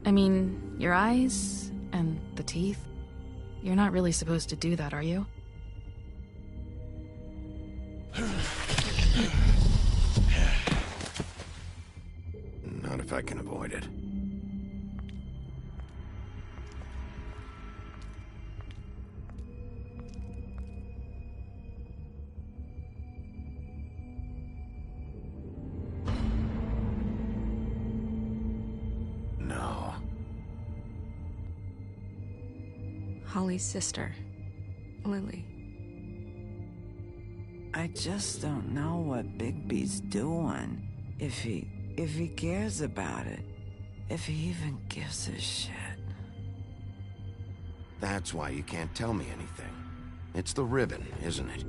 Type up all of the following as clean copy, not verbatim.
I mean, your eyes and the teeth. You're not really supposed to do that, are you? Not if I can avoid it. No. Holly's sister, Lily. I just don't know what Bigby's doing. If he cares about it. If he even gives a shit. That's why you can't tell me anything. It's the ribbon, isn't it?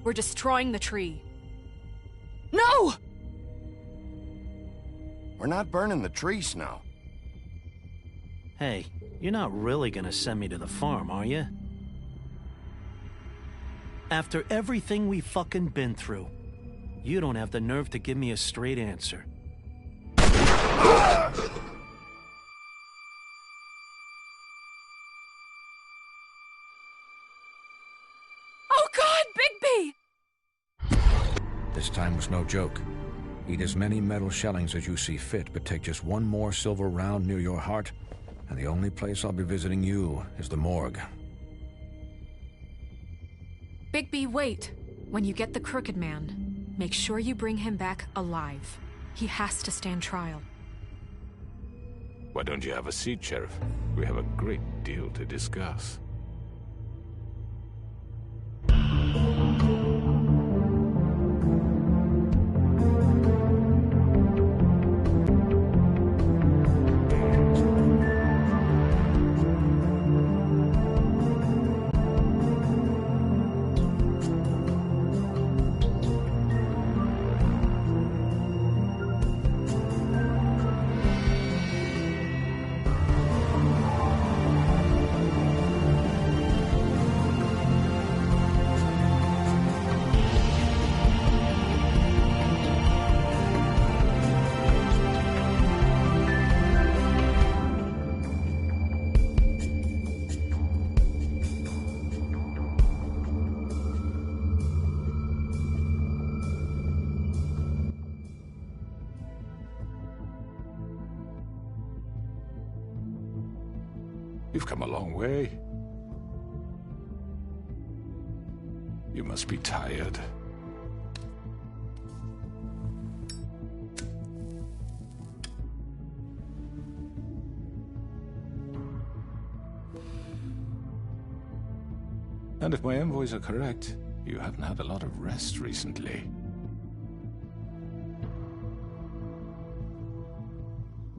We're destroying the tree. No! We're not burning the tree, Snow. Hey, you're not really gonna send me to the farm, are you? After everything we fucking been through, you don't have the nerve to give me a straight answer. Oh God, Bigby! This time was no joke. Eat as many metal shellings as you see fit, but take just one more silver round near your heart, and the only place I'll be visiting you is the morgue. Bigby, wait. When you get the Crooked Man, make sure you bring him back alive. He has to stand trial. Why don't you have a seat, Sheriff? We have a great deal to discuss. You've come a long way. You must be tired. And if my envoys are correct, you haven't had a lot of rest recently.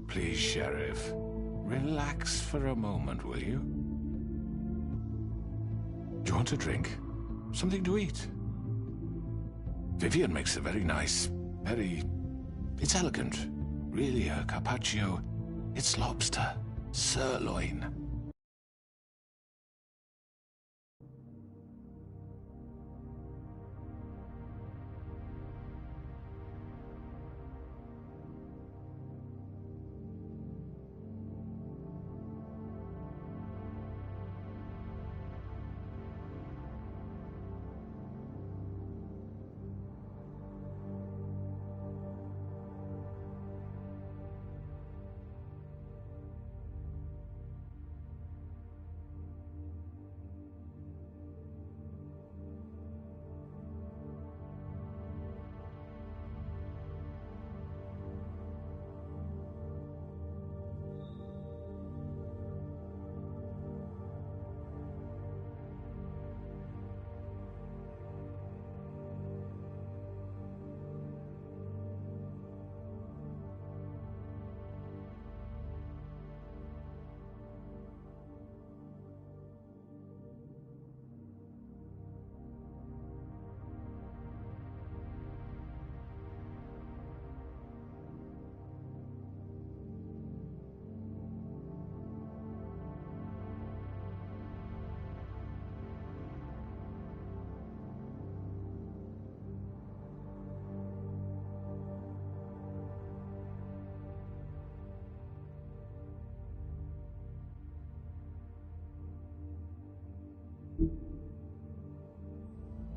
Please, Sheriff. Relax for a moment, will you? Do you want a drink? Something to eat? Vivian makes a very nice, it's elegant. Really a carpaccio. It's lobster, sirloin.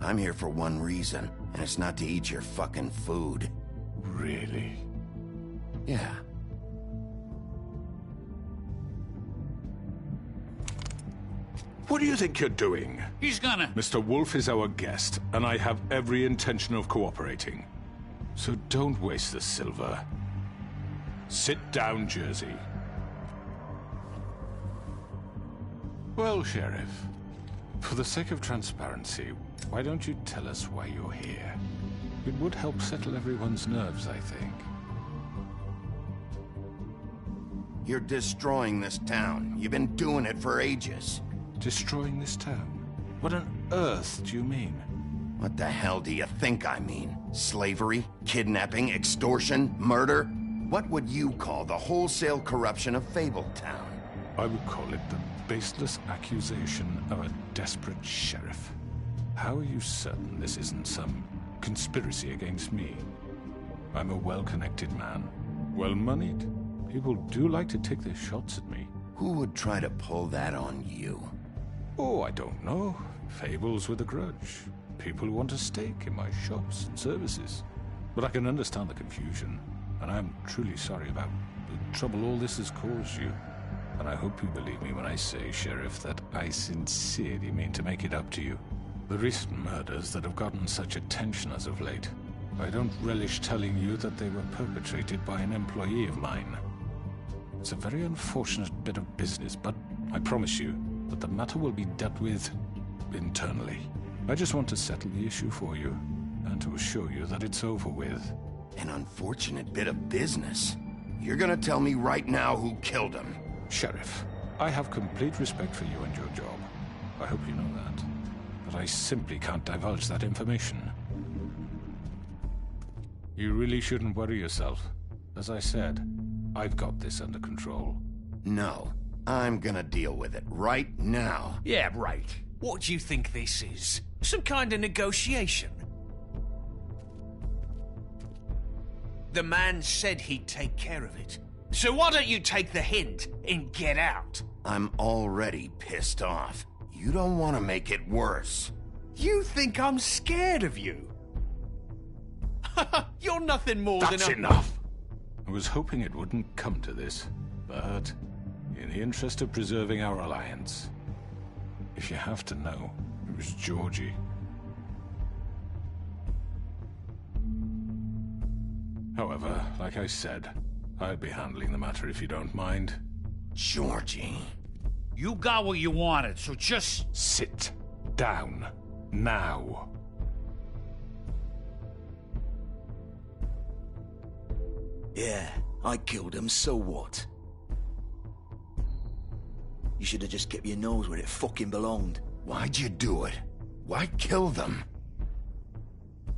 I'm here for one reason, and it's not to eat your fucking food. Really? Yeah. What do you think you're doing? He's gonna... Mr. Wolf is our guest, and I have every intention of cooperating. So don't waste the silver. Sit down, Jersey. Well, Sheriff, for the sake of transparency, why don't you tell us why you're here? It would help settle everyone's nerves, I think. You're destroying this town. You've been doing it for ages. Destroying this town? What on earth do you mean? What the hell do you think I mean? Slavery? Kidnapping? Extortion? Murder? What would you call the wholesale corruption of Fabletown? I would call it the baseless accusation of a desperate sheriff. How are you certain this isn't some conspiracy against me? I'm a well-connected man, well-moneyed. People do like to take their shots at me. Who would try to pull that on you? Oh, I don't know. Fables with a grudge. People who want a stake in my shops and services. But I can understand the confusion, and I'm truly sorry about the trouble all this has caused you. And I hope you believe me when I say, Sheriff, that I sincerely mean to make it up to you. The recent murders that have gotten such attention as of late, I don't relish telling you that they were perpetrated by an employee of mine. It's a very unfortunate bit of business, but I promise you that the matter will be dealt with internally. I just want to settle the issue for you, and to assure you that it's over with. An unfortunate bit of business? You're gonna tell me right now who killed him? Sheriff, I have complete respect for you and your job. I hope you know that. But I simply can't divulge that information. You really shouldn't worry yourself. As I said, I've got this under control. No, I'm gonna deal with it right now. Yeah, right. What do you think this is? Some kind of negotiation? The man said he'd take care of it. So why don't you take the hint and get out? I'm already pissed off. You don't want to make it worse. You think I'm scared of you? You're nothing more than a... That's enough! I was hoping it wouldn't come to this, but in the interest of preserving our alliance, if you have to know, it was Georgie. However, like I said, I'll be handling the matter if you don't mind. Georgie. You got what you wanted, so just... Sit down. Now. Yeah, I killed him, so what? You should have just kept your nose where it fucking belonged. Why'd you do it? Why kill them?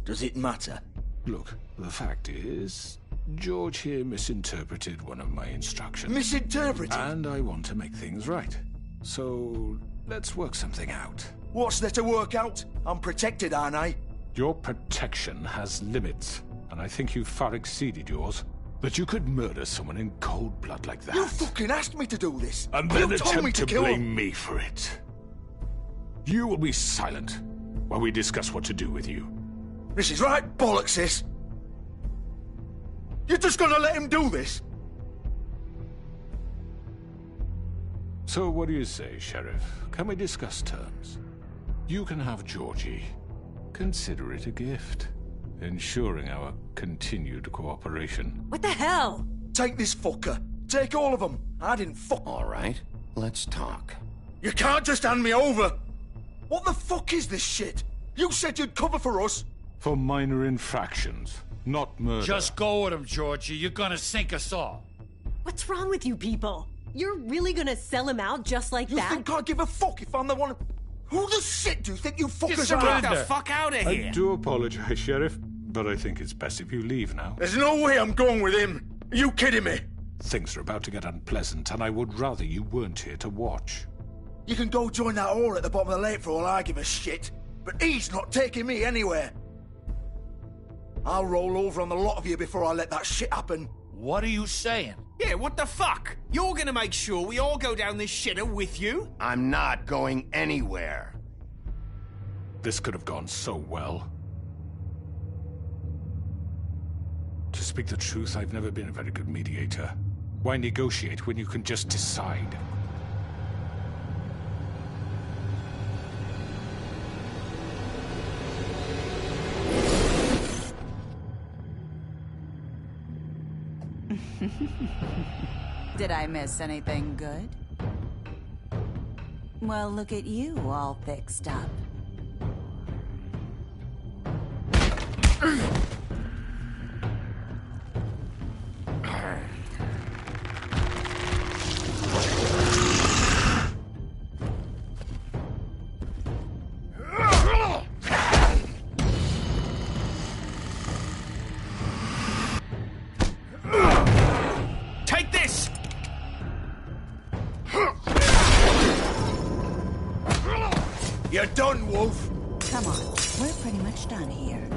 Does it matter? Look, the fact is, George here misinterpreted one of my instructions. Misinterpreted? And I want to make things right. So, let's work something out. What's there to work out? I'm protected, aren't I? Your protection has limits, and I think you've far exceeded yours. That you could murder someone in cold blood like that. You fucking asked me to do this! And then you told me attempt to to kill blame him. me for it. You will be silent while we discuss what to do with you. This is right bollocks, this! You're just gonna let him do this? So what do you say, Sheriff? Can we discuss terms? You can have Georgie. Consider it a gift, ensuring our continued cooperation. What the hell? Take this fucker. Take all of them. I didn't fuck... All right, let's talk. You can't just hand me over! What the fuck is this shit? You said you'd cover for us! For minor infractions, not murder. Just go with him, Georgie. You're gonna sink us all. What's wrong with you people? You're really gonna sell him out just like You that? think I give a fuck if I'm the one... Who the shit do you think you fuckers are? Get the fuck out of here! I do apologize, Sheriff, but I think it's best if you leave now. There's no way I'm going with him. Are you kidding me? Things are about to get unpleasant, and I would rather you weren't here to watch. You can go join that whore at the bottom of the lake for all I give a shit. But he's not taking me anywhere. I'll roll over on the lot of you before I let that shit happen. What are you saying? Yeah, what the fuck? You're gonna make sure we all go down this shitter with you? I'm not going anywhere. This could have gone so well. To speak the truth, I've never been a very good mediator. Why negotiate when you can just decide? Did I miss anything good? Well, look at you, all fixed up. You're done, Wolf. Come on, we're pretty much done here.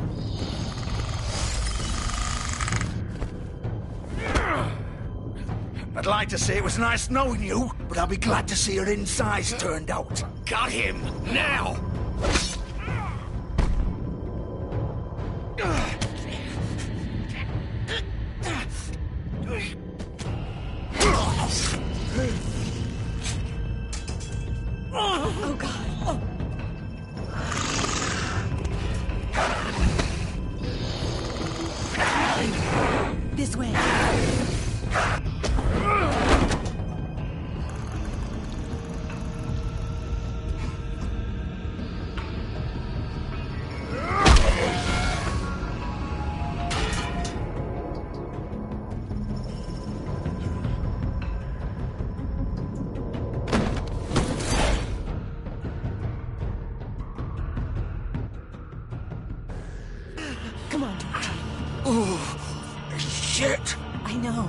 I'd like to say it was nice knowing you, but I'll be glad to see your insides turned out. Got him! Now! Oh, God. This way. Come on. Oh, shit. I know.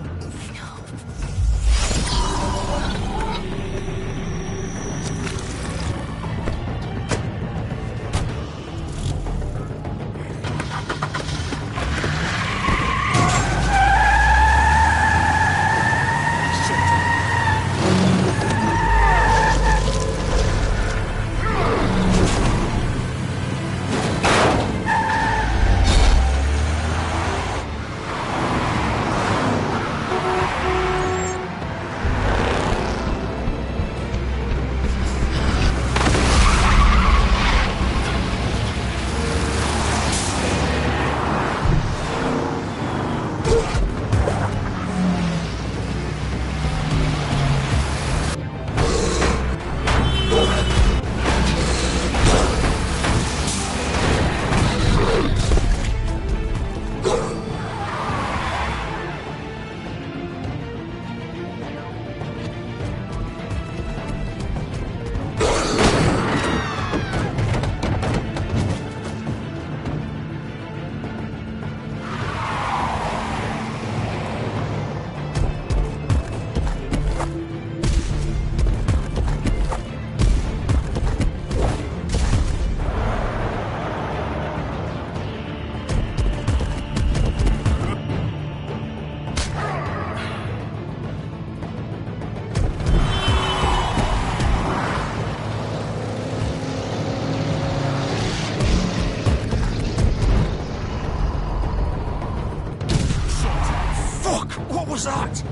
What was that?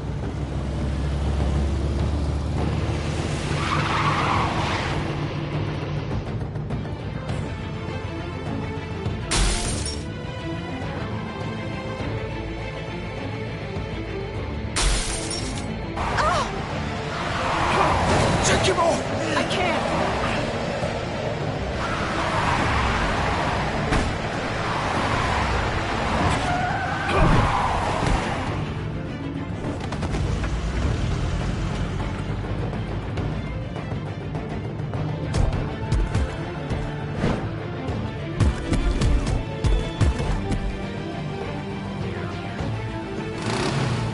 Take him off! I can't.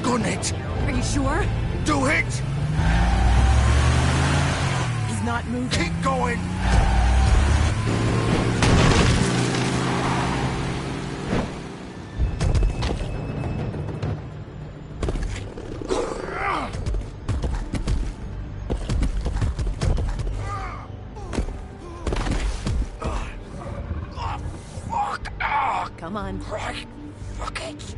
Gun it! Are you sure? Do it! He's not moving. Keep going! Come on. Right. Fuck it.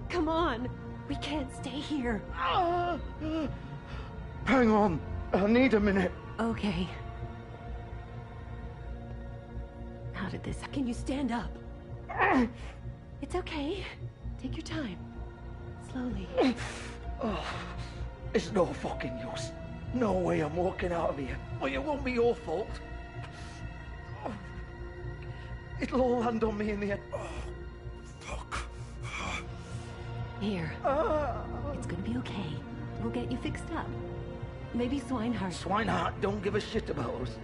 Come on. We can't stay here. Hang on. I need a minute. Okay. How did this... Can you stand up? It's okay. Take your time. Slowly. It's no fucking use. No way I'm walking out of here. Well, it won't be your fault. It'll all land on me in the end. Fuck. Here. It's gonna be okay. We'll get you fixed up. Maybe Swinehart. Swinehart don't give a shit about us.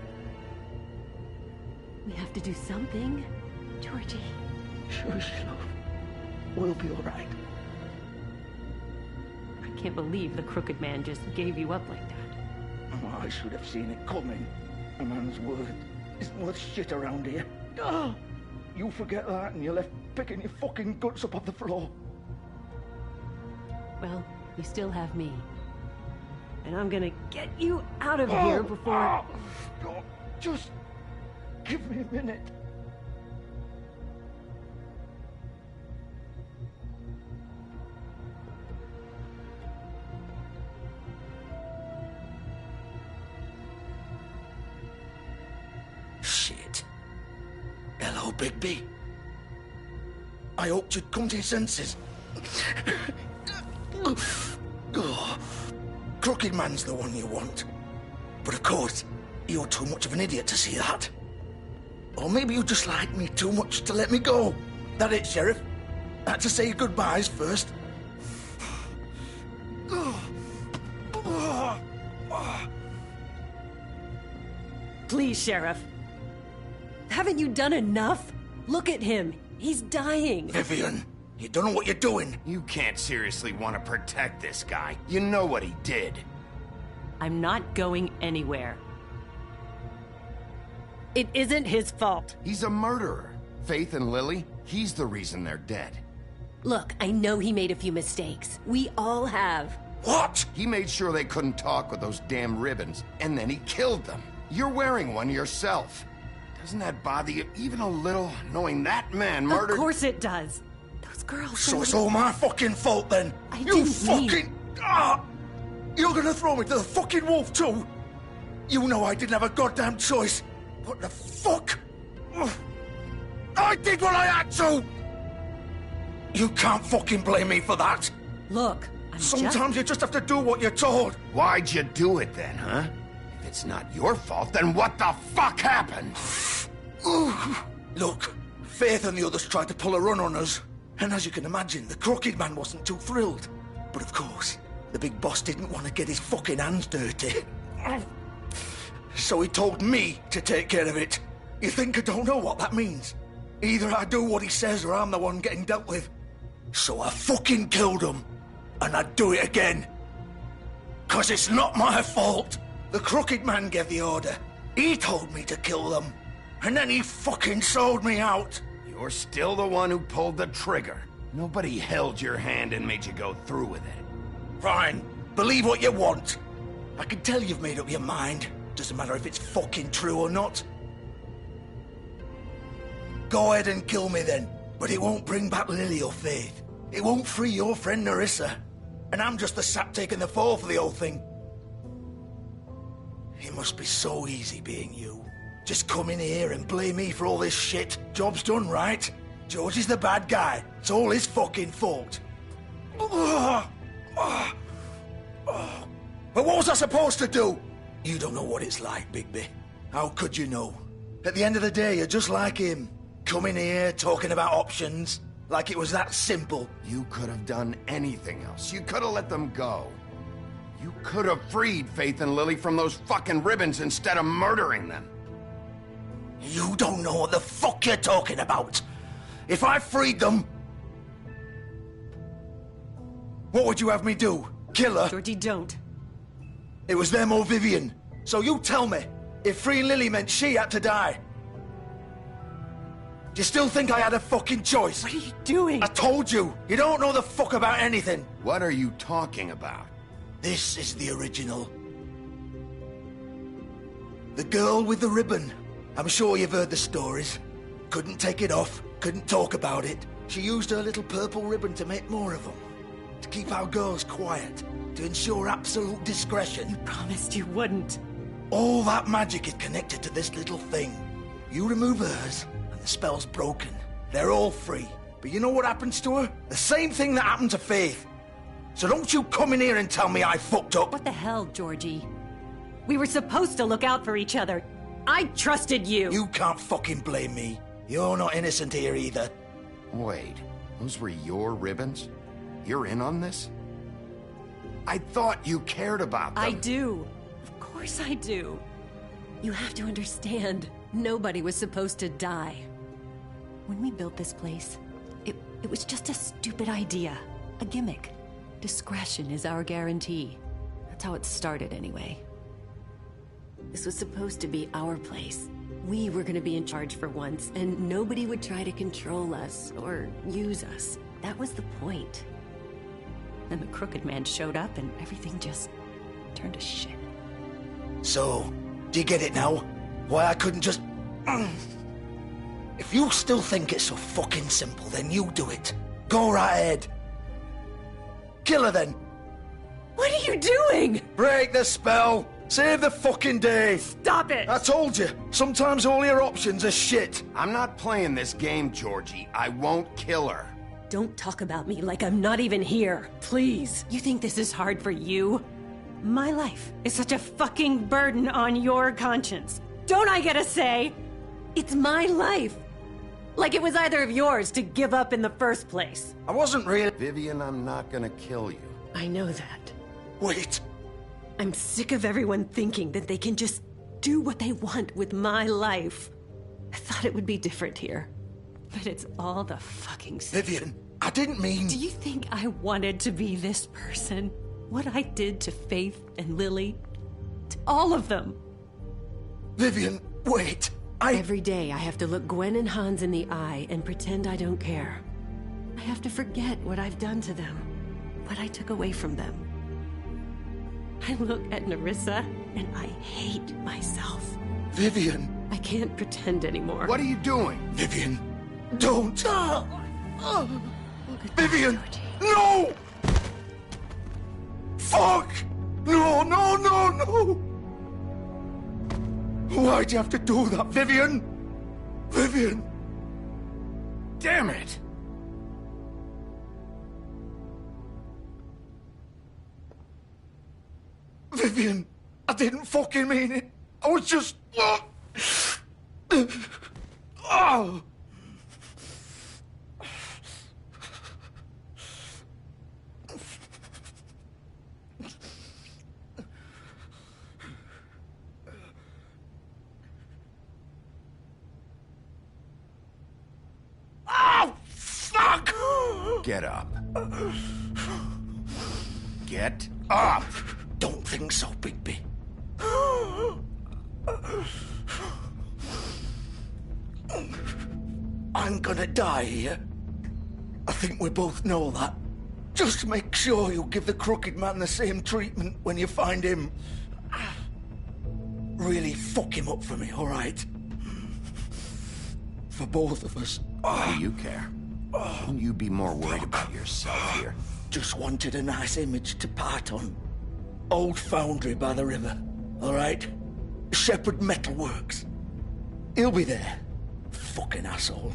We have to do something. Georgie. Shush, love. We'll be all right. I can't believe the crooked man just gave you up like that. Oh, I should have seen it coming. A man's word isn't worth shit around here. You forget that and you're left picking your fucking guts up off the floor. Well, you still have me. And I'm gonna get you out of here before... Just give me a minute. Shit. Hello, Bigby. I hoped you'd come to your senses. Crooked man's the one you want. But of course, you're too much of an idiot to see that. Or maybe you just like me too much to let me go. That it, Sheriff? I had to say goodbyes first. Please, Sheriff. Haven't you done enough? Look at him. He's dying. Vivian, you don't know what you're doing. You can't seriously want to protect this guy. You know what he did. I'm not going anywhere. It isn't his fault. He's a murderer. Faith and Lily, he's the reason they're dead. Look, I know he made a few mistakes. We all have. What? He made sure they couldn't talk with those damn ribbons, and then he killed them. You're wearing one yourself. Doesn't that bother you even a little, knowing that man murdered... Of course it does. Those girls... So it's all my fucking fault then? You fucking... You're gonna throw me to the fucking wolf too? You know I didn't have a goddamn choice. What the fuck? I did what I had to! You can't fucking blame me for that. Look, Sometimes you just have to do what you're told. Why'd you do it then, huh? If it's not your fault, then what the fuck happened? Look, Faith and the others tried to pull a run on us. And as you can imagine, the crooked man wasn't too thrilled. But of course, the big boss didn't want to get his fucking hands dirty. So he told me to take care of it. You think I don't know what that means? Either I do what he says or I'm the one getting dealt with. So I fucking killed him. And I'd do it again. 'Cause it's not my fault. The crooked man gave the order. He told me to kill them. And then he fucking sold me out. You're still the one who pulled the trigger. Nobody held your hand and made you go through with it. Fine. Believe what you want. I can tell you've made up your mind. Doesn't matter if it's fucking true or not. Go ahead and kill me then. But it won't bring back Lily or Faith. It won't free your friend Nerissa. And I'm just the sap taking the fall for the whole thing. It must be so easy being you. Just come in here and blame me for all this shit. Job's done, right? George is the bad guy. It's all his fucking fault. But what was I supposed to do? You don't know what it's like, Bigby. How could you know? At the end of the day, you're just like him. Coming here, talking about options, like it was that simple. You could have done anything else. You could have let them go. You could have freed Faith and Lily from those fucking ribbons instead of murdering them. You don't know what the fuck you're talking about. If I freed them... What would you have me do? Kill her? Georgie, don't. It was them or Vivian. So you tell me, if freeing Lily meant she had to die. Do you still think I had a fucking choice? What are you doing? I told you, you don't know the fuck about anything. What are you talking about? This is the original. The girl with the ribbon. I'm sure you've heard the stories. Couldn't take it off, couldn't talk about it. She used her little purple ribbon to make more of them. To keep our girls quiet. To ensure absolute discretion. You promised you wouldn't. All that magic is connected to this little thing. You remove hers, and the spell's broken. They're all free. But you know what happens to her? The same thing that happened to Faith. So don't you come in here and tell me I fucked up. What the hell, Georgie? We were supposed to look out for each other. I trusted you. You can't fucking blame me. You're not innocent here either. Wait, those were your ribbons? You're in on this? I thought you cared about them. I do. Of course I do. You have to understand, nobody was supposed to die. When we built this place, it was just a stupid idea. A gimmick. Discretion is our guarantee. That's how it started anyway. This was supposed to be our place. We were gonna be in charge for once, and nobody would try to control us or use us. That was the point. Then the crooked man showed up and everything just turned to shit. So, do you get it now? Why I couldn't just... If you still think it's so fucking simple, then you do it. Go right ahead. Kill her then. What are you doing? Break the spell. Save the fucking day. Stop it. I told you. Sometimes all your options are shit. I'm not playing this game, Georgie. I won't kill her. Don't talk about me like I'm not even here. Please. You think this is hard for you? My life is such a fucking burden on your conscience. Don't I get a say? It's my life. Like it was either of yours to give up in the first place. I wasn't really... Vivian, I'm not gonna kill you. I know that. Wait. I'm sick of everyone thinking that they can just do what they want with my life. I thought it would be different here. But it's all the fucking same. Vivian, I didn't mean... Do you think I wanted to be this person? What I did to Faith and Lily? To all of them? Vivian, wait. Every day I have to look Gwen and Hans in the eye and pretend I don't care. I have to forget what I've done to them. What I took away from them. I look at Nerissa and I hate myself. Vivian. I can't pretend anymore. What are you doing? Vivian, don't. Vivian, no! Fuck! No, no, no, no! Why'd you have to do that, Vivian? Vivian! Damn it! Vivian, I didn't fucking mean it. I was just... Oh! Oh, fuck! Get up. Get up! Don't think so, Bigby. I'm gonna die here. I think we both know that. Just make sure you give the crooked man the same treatment when you find him. Really fuck him up for me, all right? For both of us. Why do you care? Shouldn't you be more worried about yourself here? Just wanted a nice image to part on. Old foundry by the river, all right? Shepherd Metalworks. He'll be there. Fucking asshole.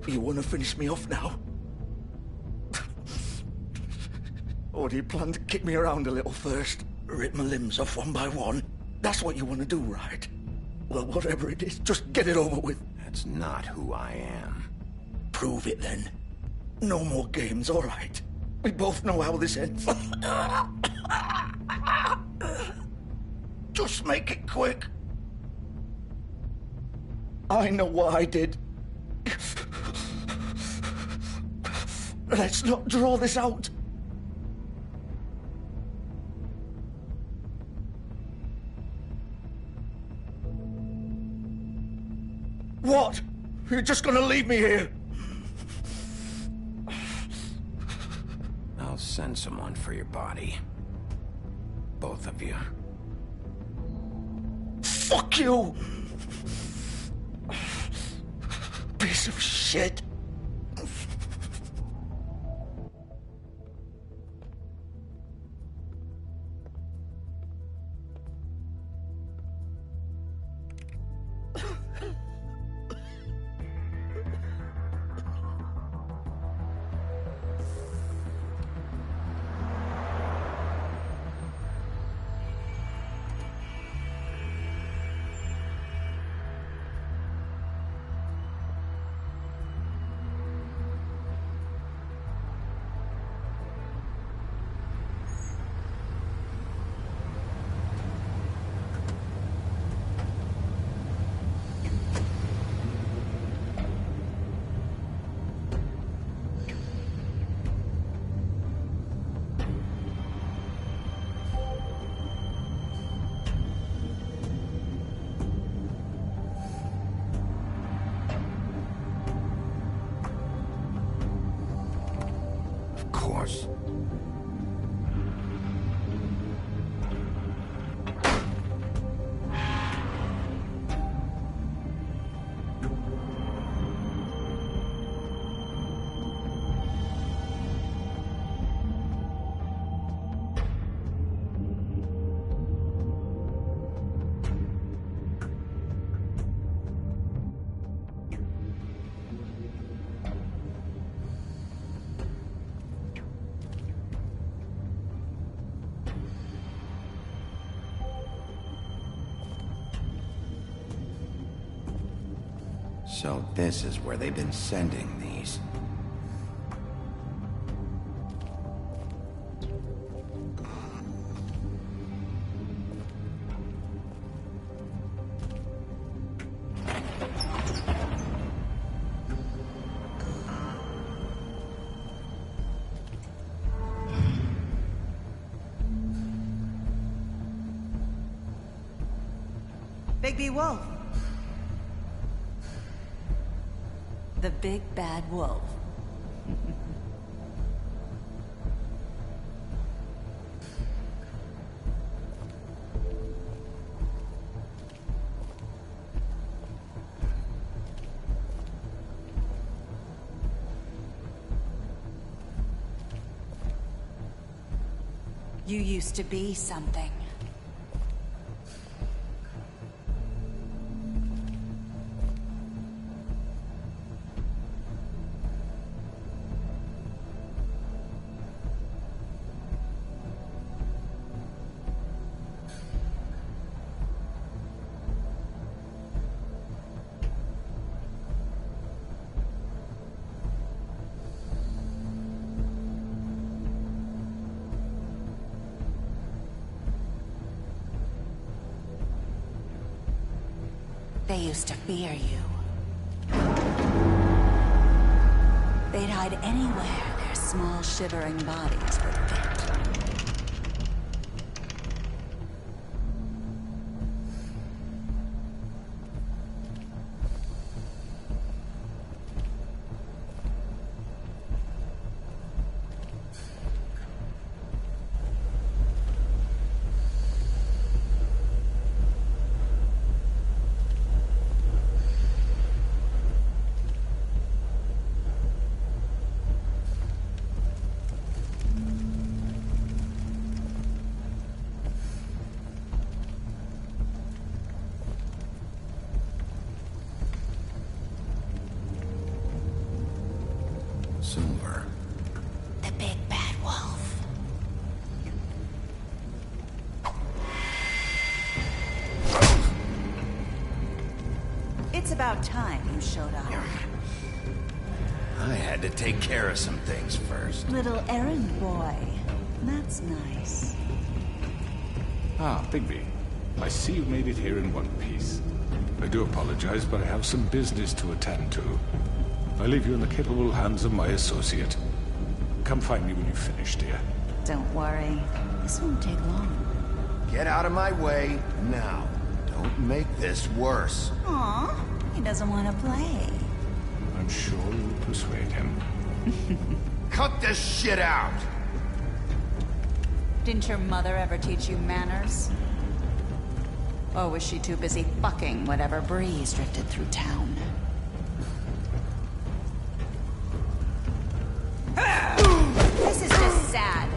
You want to finish me off now? Or do you plan to kick me around a little first? Rip my limbs off one by one? That's what you want to do, right? Well, whatever it is, just get it over with. That's not who I am. Prove it, then. No more games, all right? We both know how this ends. Just make it quick. I know what I did. Let's not draw this out. What? You're just gonna leave me here? I'll send someone for your body. Both of you. Fuck you! Piece of shit. So this is where they've been sending these. Bigby Wolf. The big bad wolf. You used to be something. They used to fear you. They'd hide anywhere their small, shivering bodies would fit. Silver. The big bad wolf. It's about time you showed up. I had to take care of some things first. Little errand boy. That's nice. Ah, Bigby. I see you made it here in one piece. I do apologize, but I have some business to attend to. I leave you in the capable hands of my associate. Come find me when you've finished, dear. Don't worry. This won't take long. Get out of my way now. Don't make this worse. Aw, he doesn't want to play. I'm sure you'll persuade him. Cut this shit out! Didn't your mother ever teach you manners? Or was she too busy fucking whatever breeze drifted through town? This is just sad.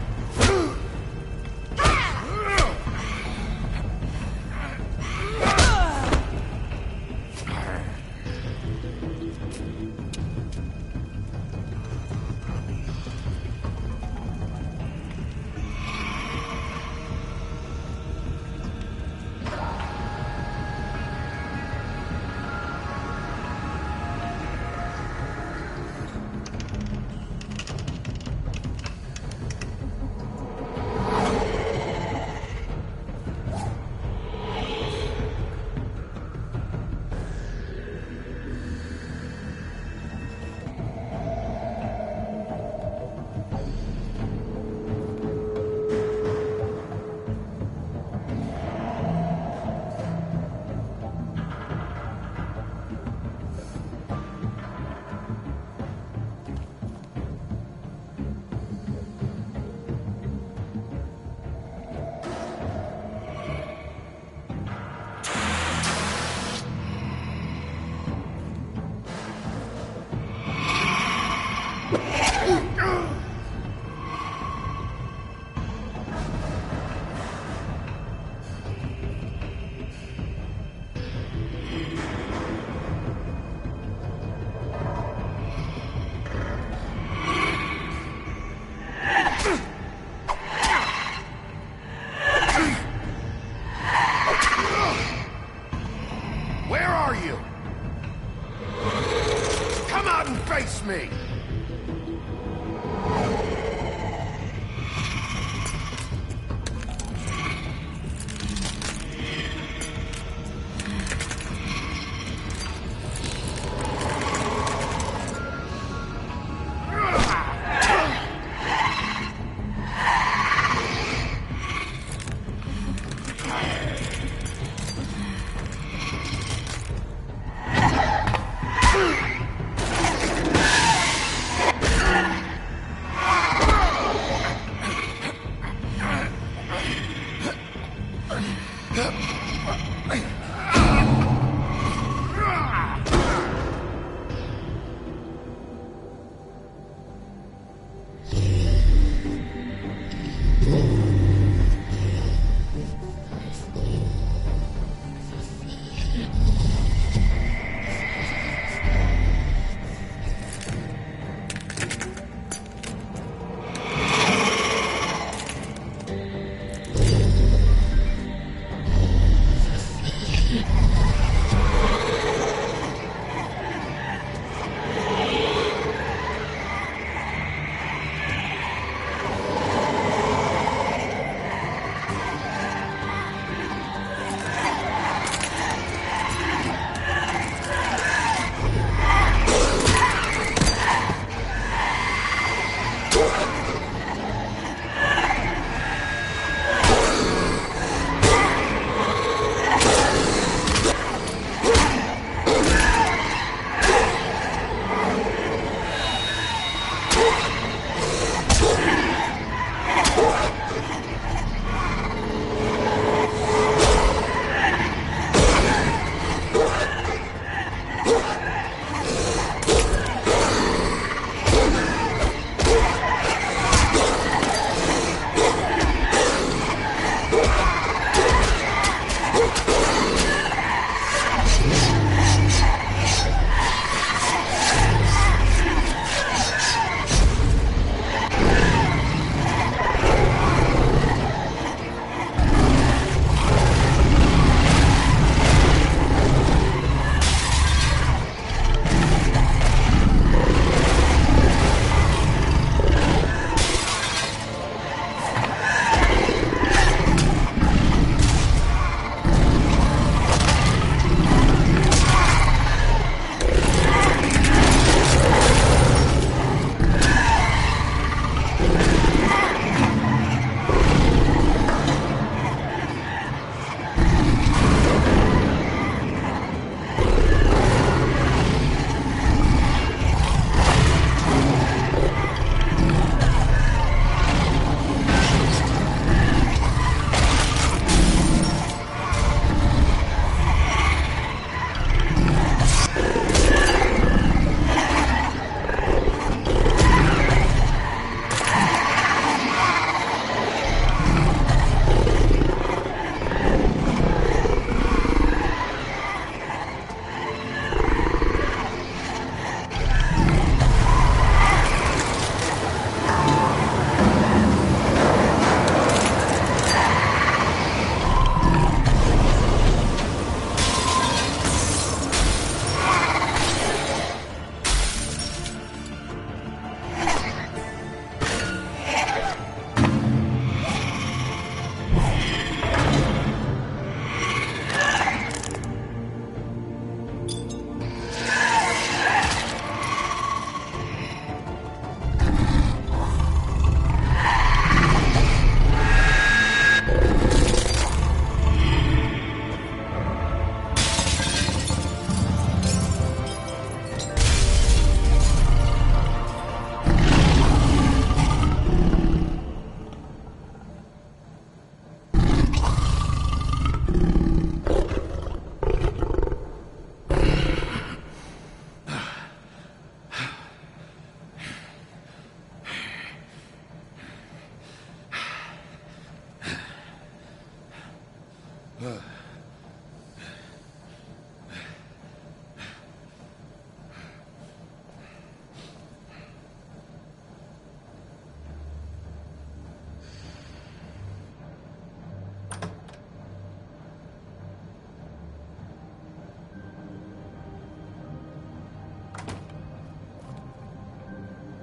me!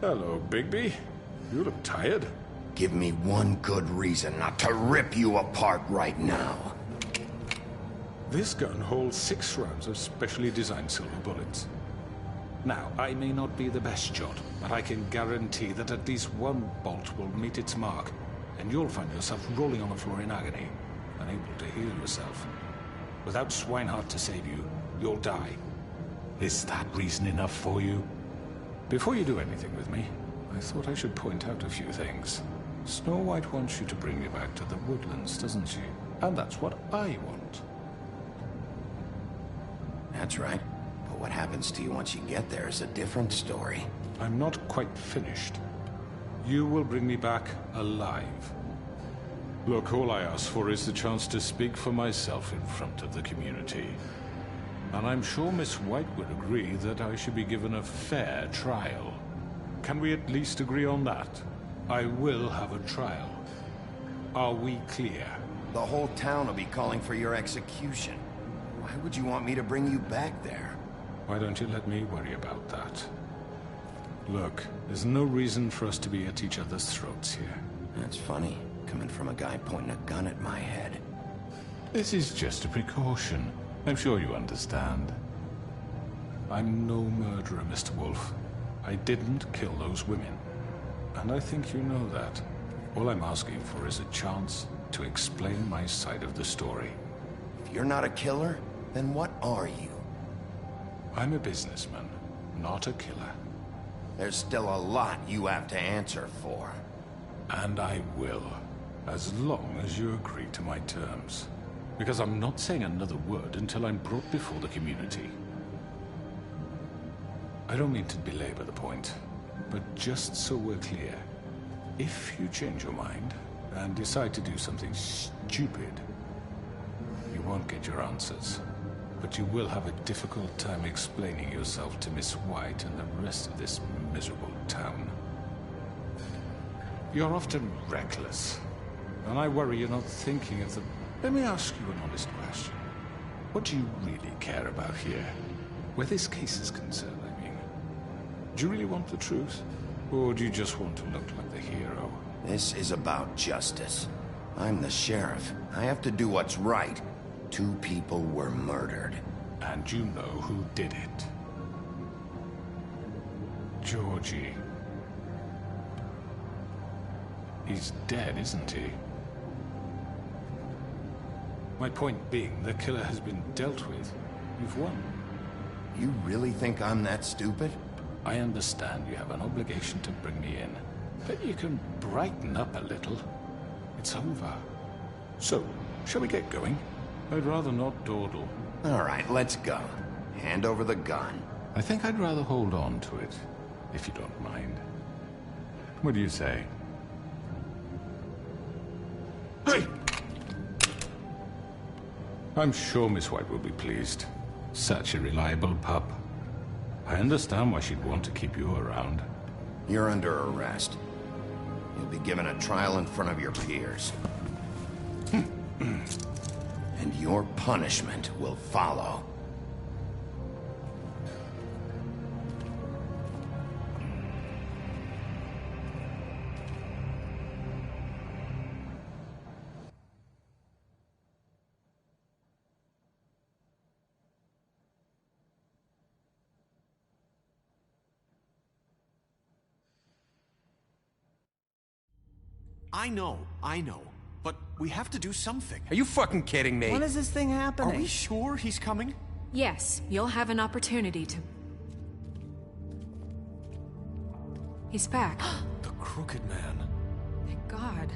Hello, Bigby. You look tired. Give me one good reason not to rip you apart right now. This gun holds 6 rounds of specially designed silver bullets. Now, I may not be the best shot, but I can guarantee that at least one bolt will meet its mark, and you'll find yourself rolling on the floor in agony, unable to heal yourself. Without Swinehart to save you, you'll die. Is that reason enough for you? Before you do anything with me, I thought I should point out a few things. Snow White wants you to bring me back to the woodlands, doesn't she? And that's what I want. That's right. But what happens to you once you get there is a different story. I'm not quite finished. You will bring me back alive. Look, all I ask for is the chance to speak for myself in front of the community. And I'm sure Miss White would agree that I should be given a fair trial. Can we at least agree on that? I will have a trial. Are we clear? The whole town will be calling for your execution. Why would you want me to bring you back there? Why don't you let me worry about that? Look, there's no reason for us to be at each other's throats here. That's funny, coming from a guy pointing a gun at my head. This is just a precaution. I'm sure you understand. I'm no murderer, Mr. Wolf. I didn't kill those women. And I think you know that. All I'm asking for is a chance to explain my side of the story. If you're not a killer, then what are you? I'm a businessman, not a killer. There's still a lot you have to answer for. And I will, as long as you agree to my terms. Because I'm not saying another word until I'm brought before the community. I don't mean to belabor the point, but just so we're clear, if you change your mind and decide to do something stupid, you won't get your answers. But you will have a difficult time explaining yourself to Miss White and the rest of this miserable town. You're often reckless, and I worry you're not thinking of the... Let me ask you an honest question. What do you really care about here? Where this case is concerned, I mean. Do you really want the truth? Or do you just want to look like the hero? This is about justice. I'm the sheriff. I have to do what's right. 2 people were murdered. And you know who did it. Georgie. He's dead, isn't he? My point being, the killer has been dealt with. You've won. You really think I'm that stupid? I understand you have an obligation to bring me in, but you can brighten up a little. It's over. So, shall we get going? I'd rather not dawdle. All right, let's go. Hand over the gun. I think I'd rather hold on to it, if you don't mind. What do you say? Hey! I'm sure Miss White will be pleased. Such a reliable pup. I understand why she'd want to keep you around. You're under arrest. You'll be given a trial in front of your peers. And your punishment will follow. I know. But we have to do something. Are you fucking kidding me? When is this thing happening? Are we sure he's coming? Yes, you'll have an opportunity to... He's back. The Crooked Man. Thank God.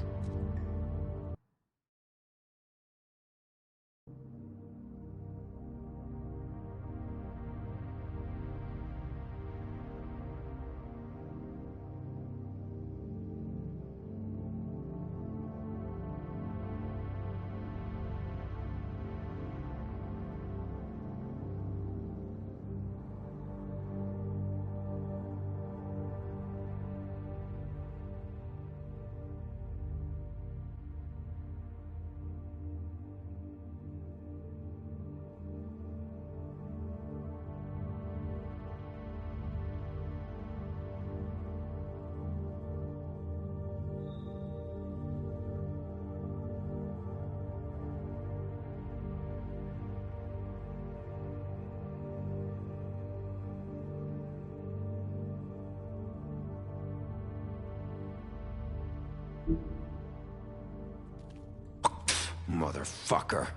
Motherfucker.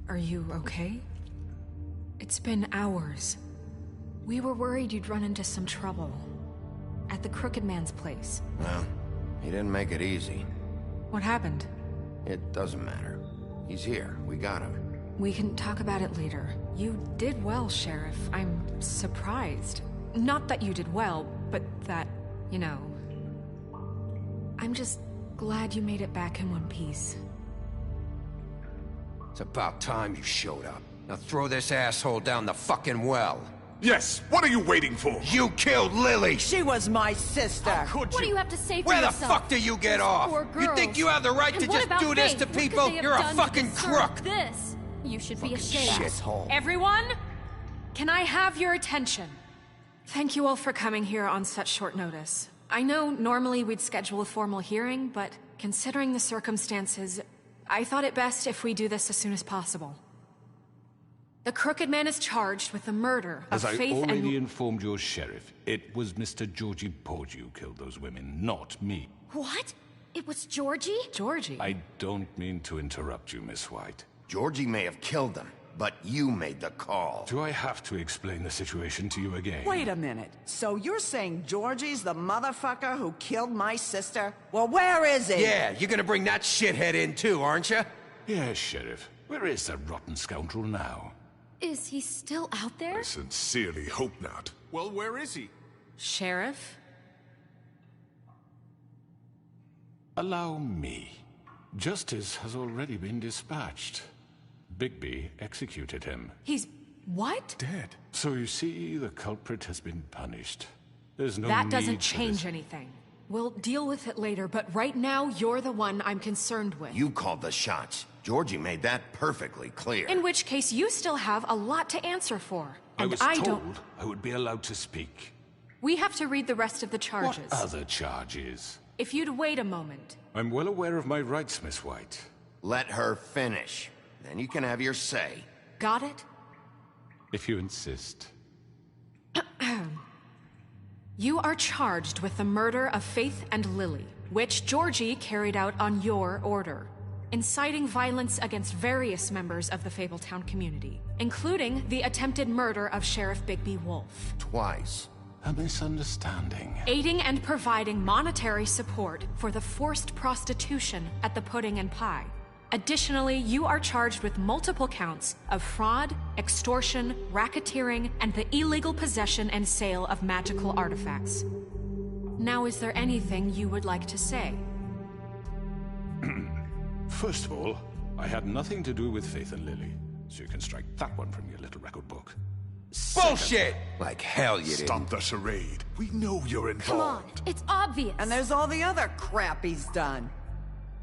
Are you okay? It's been hours. We were worried you'd run into some trouble. At the Crooked Man's place. Well, he didn't make it easy. What happened? It doesn't matter. He's here. We got him. We can talk about it later. You did well, Sheriff. I'm surprised. Not that you did well, but that, you know... I'm just glad you made it back in one piece. It's about time you showed up. Now throw this asshole down the fucking well. Yes, what are you waiting for? You killed Lily! She was my sister! What do you have to say for Where yourself? the fuck do you get off? You think you have the right to just do this to people? You're a fucking crook! This? You should be ashamed. Shithole. Everyone, can I have your attention? Thank you all for coming here on such short notice. I know normally we'd schedule a formal hearing, but considering the circumstances, I thought it best if we do this as soon as possible. The Crooked Man is charged with the murder of Faith. As I Faith already informed your sheriff, it was Mr. Georgie Porgy who killed those women, not me. What? It was Georgie? Georgie? I don't mean to interrupt you, Miss White. Georgie may have killed them, but you made the call. Do I have to explain the situation to you again? Wait a minute. So you're saying Georgie's the motherfucker who killed my sister? Well, where is he? Yeah, you're gonna bring that shithead in too, aren't you? Yes, Sheriff. Where is that rotten scoundrel now? Is he still out there? I sincerely hope not. Well, where is he? Sheriff? Allow me. Justice has already been dispatched. Bigby executed him. He's... what? Dead. So you see, the culprit has been punished. There's no That need doesn't for change this. anything. We'll deal with it later, but right now, you're the one I'm concerned with. You called the shots. Georgie made that perfectly clear. In which case, you still have a lot to answer for. I And was I told don't... I would be allowed to speak. We have to read the rest of the charges. What other charges? If you'd wait a moment. I'm well aware of my rights, Miss White. Let her finish. Then you can have your say. Got it? If you insist. You are charged with the murder of Faith and Lily, which Georgie carried out on your order, inciting violence against various members of the Fabletown community, including the attempted murder of Sheriff Bigby Wolf. Twice. A misunderstanding. Aiding and providing monetary support for the forced prostitution at the Pudding and Pie. Additionally, you are charged with multiple counts of fraud, extortion, racketeering, and the illegal possession and sale of magical artifacts. Now, is there anything you would like to say? First of all, I had nothing to do with Faith and Lily, so you can strike that one from your little record book. Bullshit! Like hell you didn't. Stop the charade. We know you're involved. Come on, it's obvious. And there's all the other crap he's done.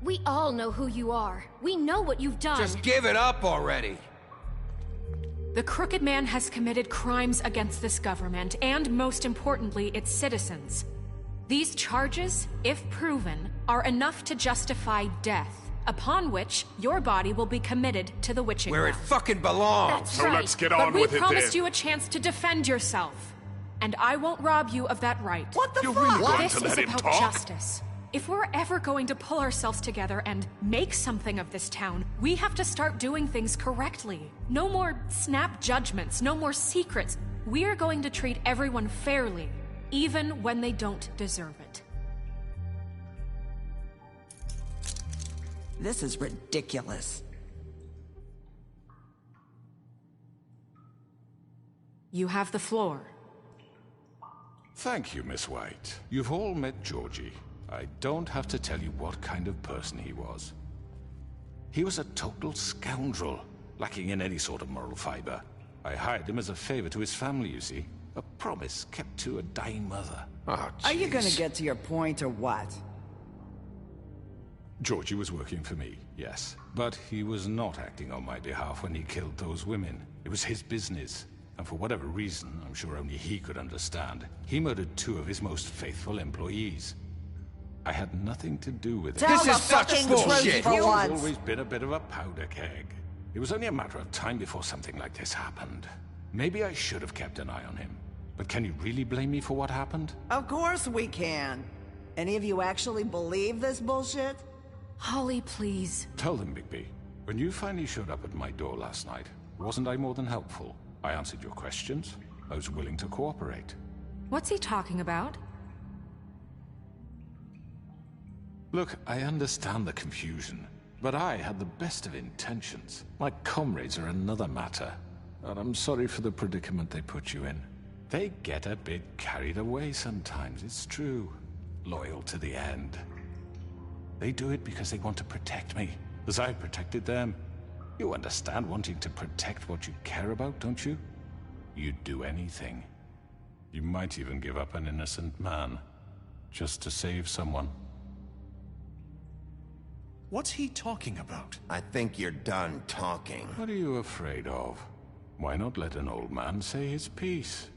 We all know who you are. We know what you've done. Just give it up already. The Crooked Man has committed crimes against this government, and most importantly, its citizens. These charges, if proven, are enough to justify death, upon which your body will be committed to the witching Where it ground. fucking belongs. That's right. Let's get on But with we it promised then. you a chance to defend yourself, and I won't rob you of that right. What the You're fuck? really going This to is let him about talk? justice. If we're ever going to pull ourselves together and make something of this town, we have to start doing things correctly. No more snap judgments, no more secrets. We are going to treat everyone fairly, even when they don't deserve it. This is ridiculous. You have the floor. Thank you, Miss White. You've all met Georgie. I don't have to tell you what kind of person he was. He was a total scoundrel, lacking in any sort of moral fiber. I hired him as a favor to his family, you see. A promise kept to a dying mother. Oh, Are you gonna jeez. get to your point or what? Georgie was working for me, yes. But he was not acting on my behalf when he killed those women. It was his business. And for whatever reason, I'm sure only he could understand, he murdered 2 of his most faithful employees. I had nothing to do with it. Tell the fucking truth for Georgie's once. always been a bit of a powder keg. It was only a matter of time before something like this happened. Maybe I should have kept an eye on him. But can you really blame me for what happened? Of course we can. Any of you actually believe this bullshit? Holly, please. Tell them, Bigby. When you finally showed up at my door last night, wasn't I more than helpful? I answered your questions. I was willing to cooperate. What's he talking about? Look, I understand the confusion, but I had the best of intentions. My comrades are another matter, and I'm sorry for the predicament they put you in. They get a bit carried away sometimes, it's true. Loyal to the end. They do it because they want to protect me, as I protected them. You understand wanting to protect what you care about, don't you? You'd do anything. You might even give up an innocent man, just to save someone. What's he talking about? I think you're done talking. What are you afraid of? Why not let an old man say his piece?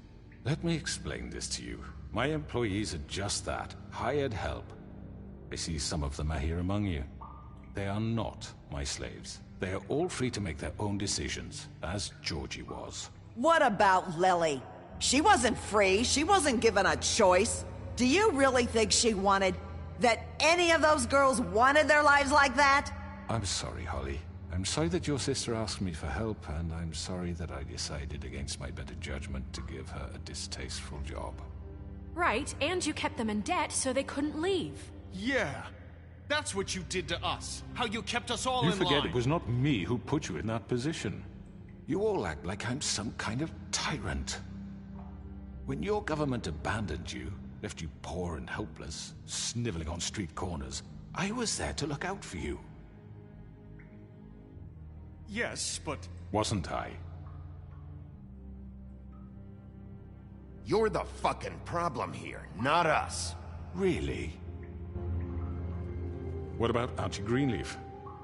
Let me explain this to you. My employees are just that, hired help. I see some of them are here among you. They are not my slaves. They are all free to make their own decisions, as Georgie was. What about Lily? She wasn't free. She wasn't given a choice. Do you really think she wanted... that any of those girls wanted their lives like that? I'm sorry, Holly. I'm sorry that your sister asked me for help, and I'm sorry that I decided against my better judgment to give her a distasteful job. Right, and you kept them in debt so they couldn't leave. Yeah, that's what you did to us. How you kept us all in line. You forget it was not me who put you in that position. You all act like I'm some kind of tyrant. When your government abandoned you, left you poor and helpless, sniveling on street corners, I was there to look out for you. Yes, but... Wasn't I? You're the fucking problem here, not us. Really? What about Auntie Greenleaf?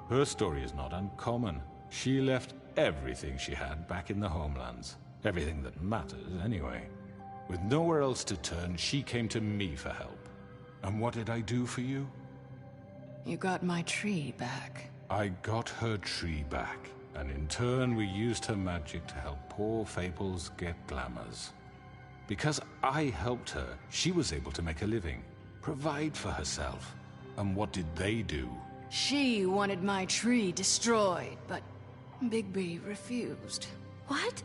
Her story is not uncommon. She left everything she had back in the homelands. Everything that matters, anyway. With nowhere else to turn, she came to me for help. And what did I do for you? You got my tree back. I got her tree back, and in turn we used her magic to help poor Fables get glamours. Because I helped her, she was able to make a living, provide for herself. And what did they do? She wanted my tree destroyed, but Bigby refused. What?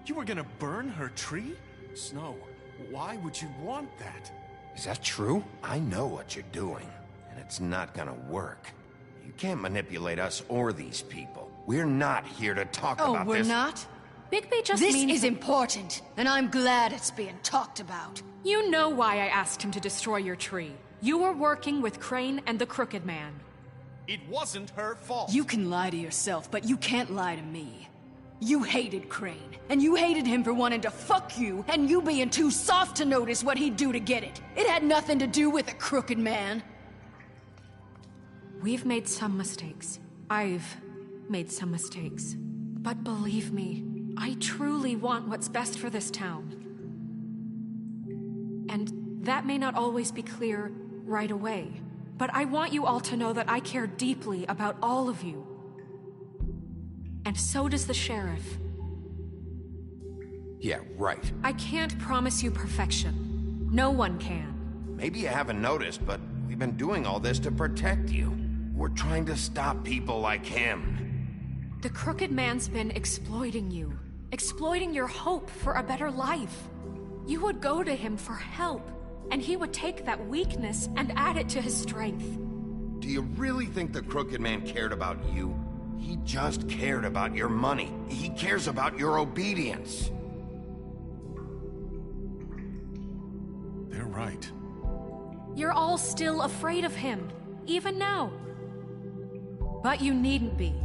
You were gonna burn her tree? Snow, why would you want that? Is that true? I know what you're doing, and it's not gonna work. You can't manipulate us or these people. We're not here to talk about this. Oh, we're not? Bigby just This means... is important, and I'm glad it's being talked about. You know why I asked him to destroy your tree. You were working with Crane and the Crooked Man. It wasn't her fault. You can lie to yourself, but you can't lie to me. You hated Crane, and you hated him for wanting to fuck you, and you being too soft to notice what he'd do to get it. It had nothing to do with the Crooked Man. We've made some mistakes. I've made some mistakes. But believe me, I truly want what's best for this town. And that may not always be clear right away, but I want you all to know that I care deeply about all of you. And so does the sheriff. Yeah, right. I can't promise you perfection. No one can. Maybe you haven't noticed, but we've been doing all this to protect you. We're trying to stop people like him. The Crooked Man's been exploiting you. Exploiting your hope for a better life. You would go to him for help, and he would take that weakness and add it to his strength. Do you really think the Crooked Man cared about you? He just cared about your money. He cares about your obedience. They're right. You're all still afraid of him, even now. But you needn't be.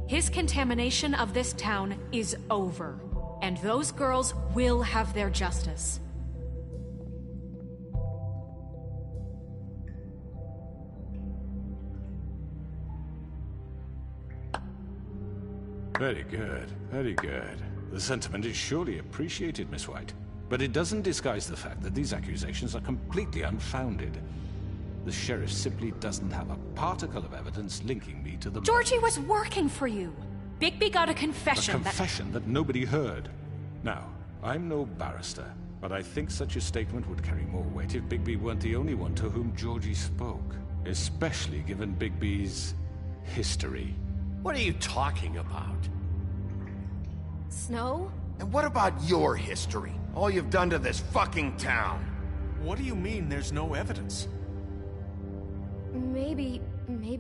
His contamination of this town is over, and those girls will have their justice. Very good, very good. The sentiment is surely appreciated, Miss White. But it doesn't disguise the fact that these accusations are completely unfounded. The sheriff simply doesn't have a particle of evidence linking me to the... Georgie was working for you. Bigby got a confession that nobody heard. Now, I'm no barrister, but I think such a statement would carry more weight if Bigby weren't the only one to whom Georgie spoke. Especially given Bigby's history. What are you talking about? Snow? And what about your history? All you've done to this fucking town? What do you mean there's no evidence? Maybe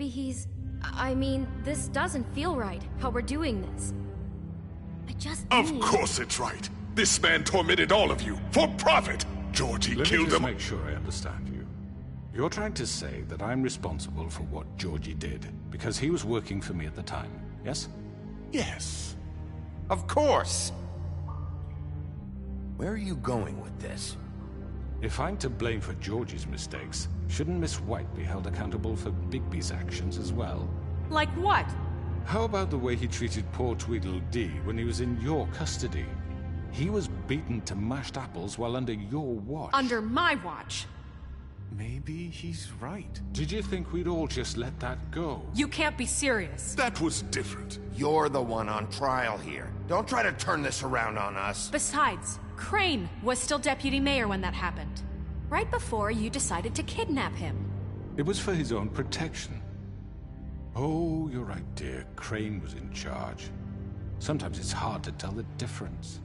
he's... I mean, this doesn't feel right, how we're doing this. I just Of course it's right. This man tormented all of you, for profit! Georgie killed them. Let me just make sure I understand you. You're trying to say that I'm responsible for what Georgie did, because he was working for me at the time, yes? Yes. Of course! Where are you going with this? If I'm to blame for Georgie's mistakes, shouldn't Miss White be held accountable for Bigby's actions as well? Like what? How about the way he treated poor Tweedledee when he was in your custody? He was beaten to mashed apples while under your watch. Under my watch. Maybe he's right. Did you think we'd all just let that go? You can't be serious. That was different. You're the one on trial here. Don't try to turn this around on us. Besides, Crane was still deputy mayor when that happened. Right before you decided to kidnap him. It was for his own protection. Oh, you're right, dear. Crane was in charge. Sometimes it's hard to tell the difference.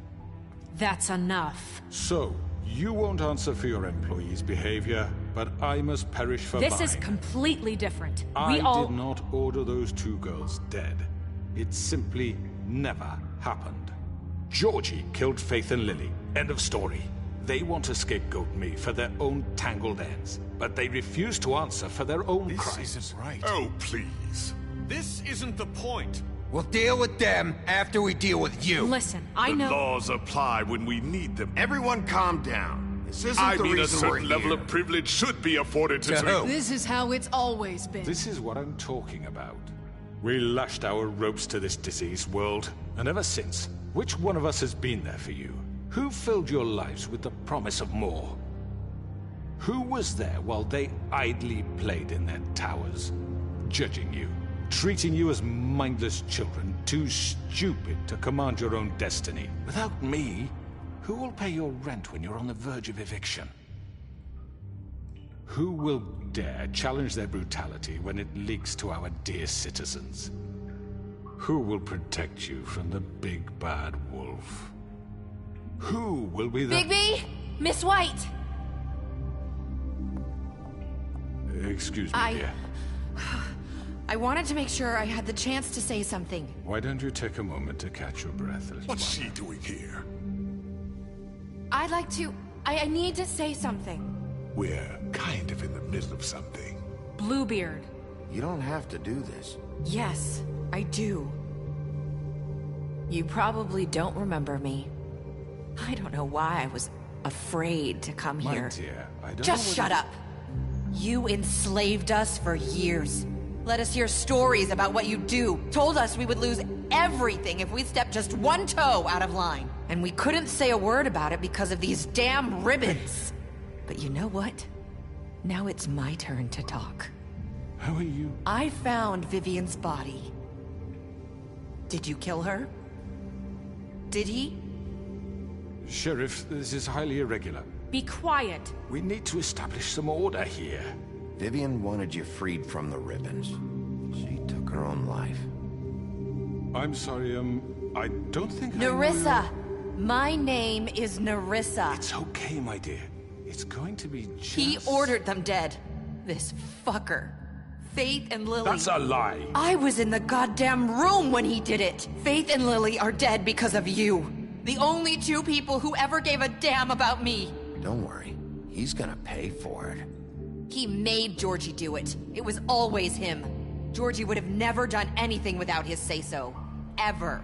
That's enough. So, you won't answer for your employees' behavior, but I must perish for mine. This is completely different. I did not order those two girls dead. It simply never happened. Georgie killed Faith and Lily. End of story. They want to scapegoat me for their own tangled ends, but they refuse to answer for their own crimes. This isn't right. Oh, please. This isn't the point. We'll deal with them after we deal with you. Listen, I know... The laws apply when we need them. Everyone calm down. This isn't I the mean, a reason we're certain here. level of privilege should be afforded to... who? This is how it's always been. This is what I'm talking about. We lashed our ropes to this diseased world, and ever since, which one of us has been there for you? Who filled your lives with the promise of more? Who was there while they idly played in their towers, judging you, treating you as mindless children, too stupid to command your own destiny? Without me, who will pay your rent when you're on the verge of eviction? Who will dare challenge their brutality when it leaks to our dear citizens? Who will protect you from the big bad wolf? Who will be the... Bigby! Miss White! Excuse me, dear. I wanted to make sure I had the chance to say something. Why don't you take a moment to catch your breath a little What's she doing here? I'd like to... I need to say something. We're kind of in the middle of something. Bluebeard. You don't have to do this. Yes, I do. You probably don't remember me. I don't know why I was afraid to come here. My dear, I don't Just know shut up. You enslaved us for years. Let us hear stories about what you do. Told us we would lose everything if we stepped just one toe out of line. And we couldn't say a word about it because of these damn ribbons. But you know what? Now it's my turn to talk. How are you? I found Vivian's body. Did you kill her? Did he? Sheriff, this is highly irregular. Be quiet. We need to establish some order here. Vivian wanted you freed from the ribbons. She took her own life. I'm sorry, I don't think Nerissa! My name is Nerissa. It's okay, my dear. It's going to be just... He ordered them dead. This fucker. Faith and Lily... That's a lie! I was in the goddamn room when he did it! Faith and Lily are dead because of you. The only two people who ever gave a damn about me. Don't worry. He's gonna pay for it. He made Georgie do it. It was always him. Georgie would have never done anything without his say-so. Ever.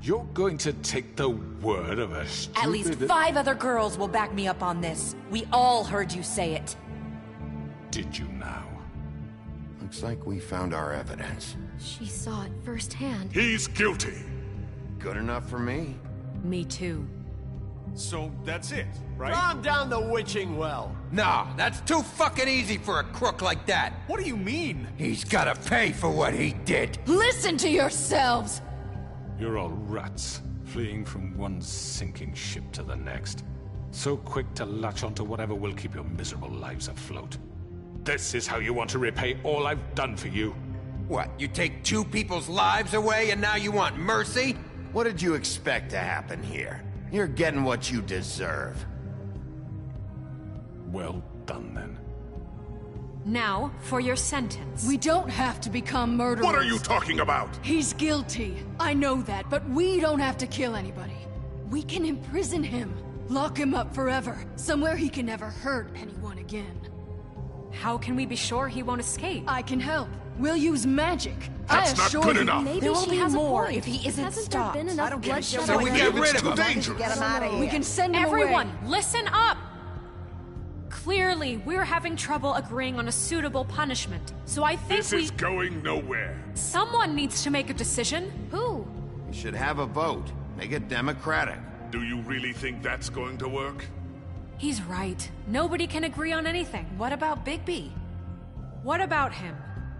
You're going to take the word of a stupid... At least 5 other girls will back me up on this. We all heard you say it. Did you now? Looks like we found our evidence. She saw it firsthand. He's guilty. Good enough for me. Me too. So that's it, right? Calm down the witching well. Nah, that's too fucking easy for a crook like that. What do you mean? He's gotta pay for what he did. Listen to yourselves! You're all rats. fleeing from one sinking ship to the next. So quick to latch onto whatever will keep your miserable lives afloat. This is how you want to repay all I've done for you? What, you take 2 people's lives away and now you want mercy? What did you expect to happen here? You're getting what you deserve. Well done, then. Now, for your sentence. We don't have to become murderers. What are you talking about? He's guilty. I know that, but we don't have to kill anybody. We can imprison him. Lock him up forever. Somewhere he can never hurt anyone again. How can we be sure he won't escape? I can help. We'll use magic. That's not good enough. Maybe there will she be has more a point. if he isn't Hasn't stopped. there been enough bloodshed? So we get rid of him. Dangerous. Get him out of here. We can send him Everyone, away. listen up! Clearly, we're having trouble agreeing on a suitable punishment. So I think This is going nowhere. someone needs to make a decision. Who? You should have a vote. Make it democratic. Do you really think that's going to work? He's right. Nobody can agree on anything. What about Bigby? What about him?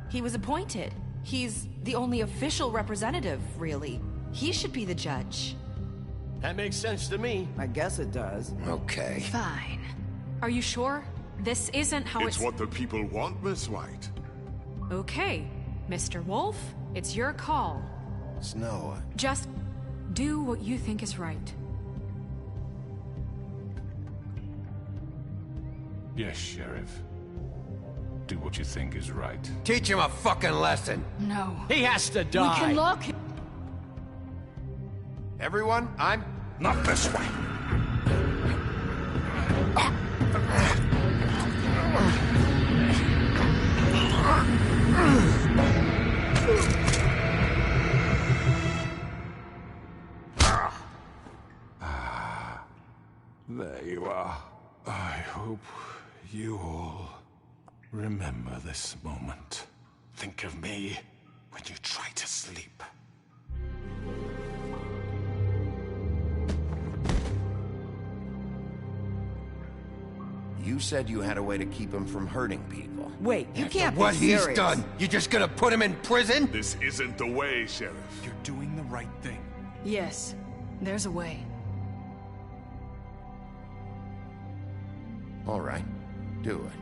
He was appointed. He's the only official representative, really. He should be the judge. That makes sense to me. I guess it does. Okay. Fine. Are you sure? This isn't how It's what the people want, Miss White. Okay, Mr. Wolf, it's your call. Snow. Just do what you think is right. Yes, Sheriff. Do what you think is right. Teach him a fucking lesson. No. He has to die. We can lock him. Everyone, I'm... Not this way. There you are. I hope you all remember this moment. Think of me when you try to sleep. You said you had a way to keep him from hurting people. Wait, you can't be What he's serious. done, you just gonna put him in prison? This isn't the way, Sheriff. You're doing the right thing. Yes, there's a way. All right, do it.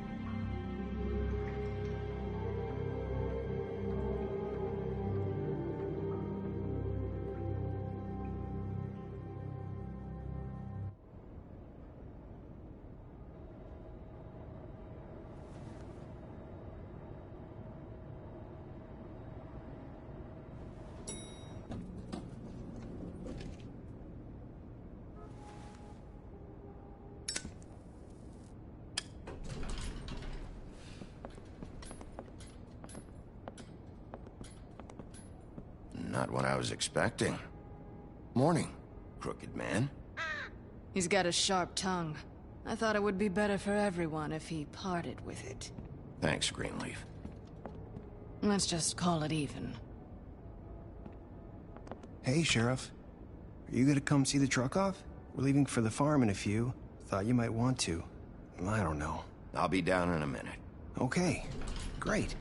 Not what I was expecting. Morning, crooked man. He's got a sharp tongue. I thought it would be better for everyone if he parted with it. Thanks, Greenleaf. Let's just call it even. Hey, Sheriff. Are you gonna come see the truck off? We're leaving for the farm in a few. Thought you might want to. I don't know. I'll be down in a minute. Okay, great.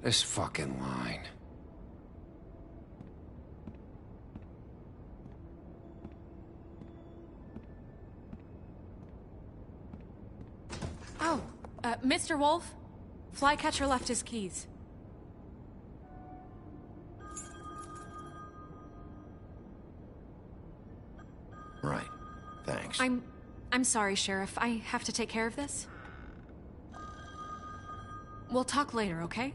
This fucking line. Oh, Mr. Wolf, Flycatcher left his keys. Right. Thanks. I'm sorry, Sheriff. I have to take care of this. We'll talk later, okay?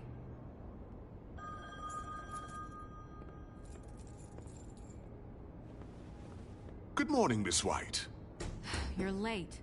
Good morning, Miss White. You're late.